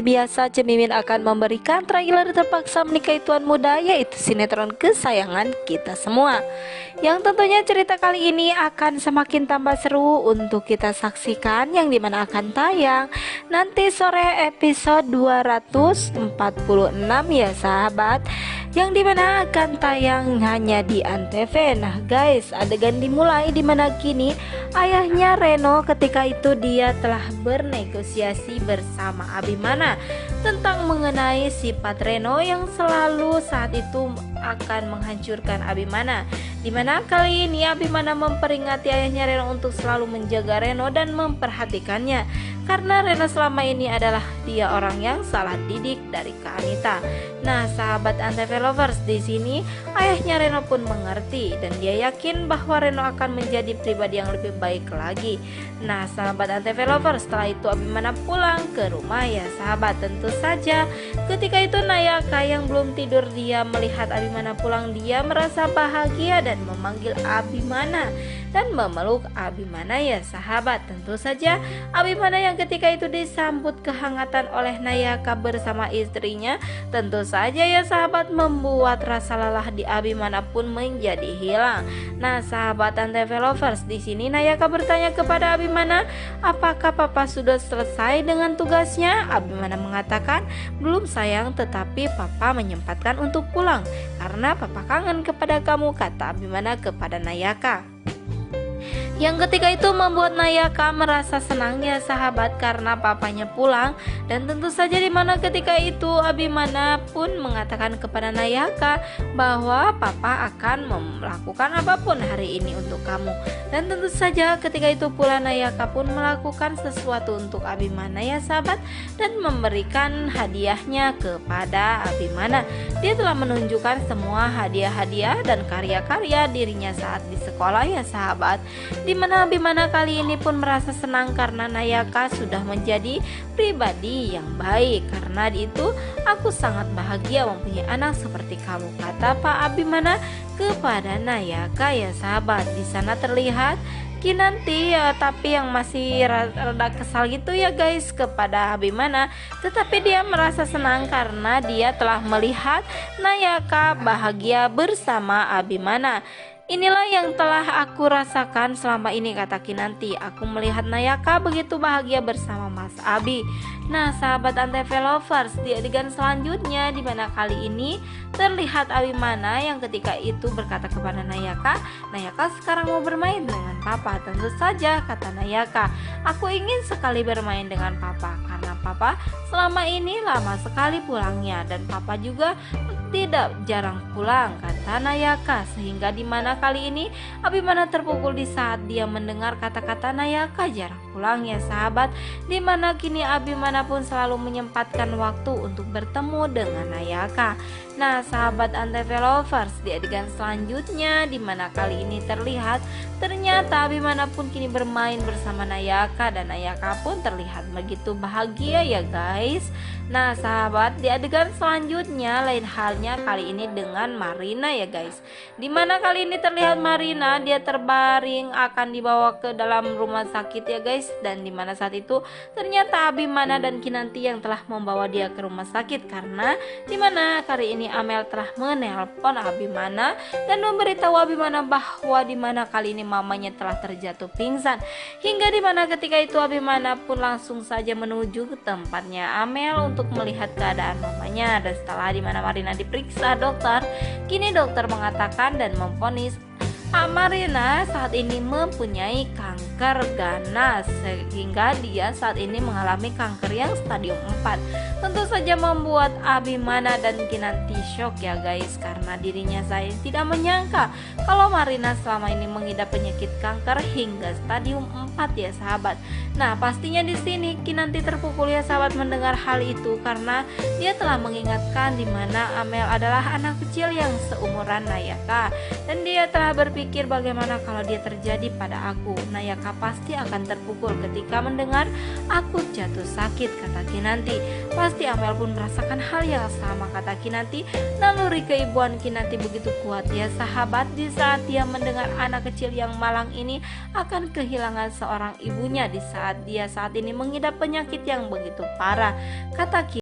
Biasa Cemimin akan memberikan trailer terpaksa menikahi tuan muda, yaitu sinetron kesayangan kita semua. Yang tentunya cerita kali ini akan semakin tambah seru untuk kita saksikan, yang dimana akan tayang nanti sore episode 246 ya sahabat, yang dimana akan tayang hanya di Antv. Nah guys, adegan dimulai dimana kini ayahnya Reno ketika itu dia telah bernegosiasi bersama Abimana tentang mengenai sifat Reno yang selalu saat itu akan menghancurkan Abimana, dimana kali ini Abimana memperingati ayahnya Reno untuk selalu menjaga Reno dan memperhatikannya, karena Reno selama ini adalah dia orang yang salah didik dari Kak Anita. Nah sahabat Antv lovers, di sini ayahnya Reno pun mengerti dan dia yakin bahwa Reno akan menjadi pribadi yang lebih baik lagi. Nah sahabat Antv lovers, setelah itu Abimana pulang ke rumah ya sahabat. Tentu saja ketika itu Nayaka yang belum tidur, dia melihat Abimana pulang, dia merasa bahagia dan memanggil Abimana dan memeluk Abimana ya sahabat. Tentu saja Abimana yang ketika itu disambut kehangatan oleh Nayaka bersama istrinya, tentu saja ya sahabat membuat rasa lelah di Abimana pun menjadi hilang. Nah sahabat Antv lovers, di sini Nayaka bertanya kepada Abimana, apakah papa sudah selesai dengan tugasnya? Abimana mengatakan, belum sayang, tetapi papa menyempatkan untuk pulang karena papa kangen kepada kamu, kata Abimana kepada Nayaka. Yang ketika itu membuat Nayaka merasa senangnya sahabat karena papanya pulang. Dan tentu saja dimana ketika itu Abimana pun mengatakan kepada Nayaka bahwa papa akan melakukan apapun hari ini untuk kamu. Dan tentu saja ketika itu pula Nayaka pun melakukan sesuatu untuk Abimana ya sahabat, dan memberikan hadiahnya kepada Abimana. Dia telah menunjukkan semua hadiah-hadiah dan karya-karya dirinya saat di sekolah ya sahabat, dimana Abimana kali ini pun merasa senang karena Nayaka sudah menjadi pribadi yang baik. Karena itu aku sangat bahagia mempunyai anak seperti kamu, kata Pak Abimana kepada Nayaka ya sahabat. Di sana terlihat Kinanti ya, tapi yang masih rada kesal gitu ya guys kepada Abimana, tetapi dia merasa senang karena dia telah melihat Nayaka bahagia bersama Abimana. Inilah yang telah aku rasakan selama ini, kata Kinanti. Aku melihat Nayaka begitu bahagia bersama Mas Abi. Nah sahabat Antv lovers, di adegan selanjutnya dimana kali ini terlihat Abimana yang ketika itu berkata kepada Nayaka, Nayaka sekarang mau bermain dengan papa. Tentu saja, kata Nayaka, aku ingin sekali bermain dengan papa karena papa selama ini lama sekali pulangnya dan papa juga tidak jarang pulang, kata Nayaka. Sehingga dimana kali ini Abimana terpukul di saat dia mendengar kata-kata Nayaka jarang pulang ya sahabat, dimana kini Abimana pun selalu menyempatkan waktu untuk bertemu dengan Nayaka. Nah sahabat Antv lovers, di adegan selanjutnya dimana kali ini terlihat ternyata Abimana pun kini bermain bersama Nayaka dan Nayaka pun terlihat begitu bahagia ya guys. Nah sahabat, di adegan selanjutnya lain halnya kali ini dengan Marina ya guys, dimana kali ini terlihat Marina dia terbaring akan dibawa ke dalam rumah sakit ya guys, dan dimana saat itu ternyata Abimana dan Kinanti yang telah membawa dia ke rumah sakit, karena dimana kali ini Amel telah menelpon Abimana dan memberitahu Abimana bahwa dimana kali ini mamanya telah terjatuh pingsan, hingga dimana ketika itu Abimana pun langsung saja menuju ke tempatnya Amel untuk melihat keadaan mamanya. Dan setelah dimana Marina diperiksa dokter, kini dokter mengatakan dan memvonis Marina saat ini mempunyai kanker ganas, sehingga dia saat ini mengalami kanker yang stadium 4. Tentu saja membuat Abimana dan Kinanti shock ya guys, karena dirinya saya tidak menyangka kalau Marina selama ini mengidap penyakit kanker hingga stadium 4 ya sahabat. Nah pastinya di sini Kinanti terpukul ya sahabat mendengar hal itu, karena dia telah mengingatkan dimana Amel adalah anak kecil yang seumuran Nayaka, dan dia telah berpikir berpikir bagaimana kalau dia terjadi pada aku. Nayaka pasti akan terpukul ketika mendengar aku jatuh sakit, kata Kinanti. Pasti Amel pun merasakan hal yang sama, kata Kinanti. Naluri keibuan Kinanti begitu kuat ya sahabat, di saat dia mendengar anak kecil yang malang ini akan kehilangan seorang ibunya di saat dia saat ini mengidap penyakit yang begitu parah, kata Kinanti.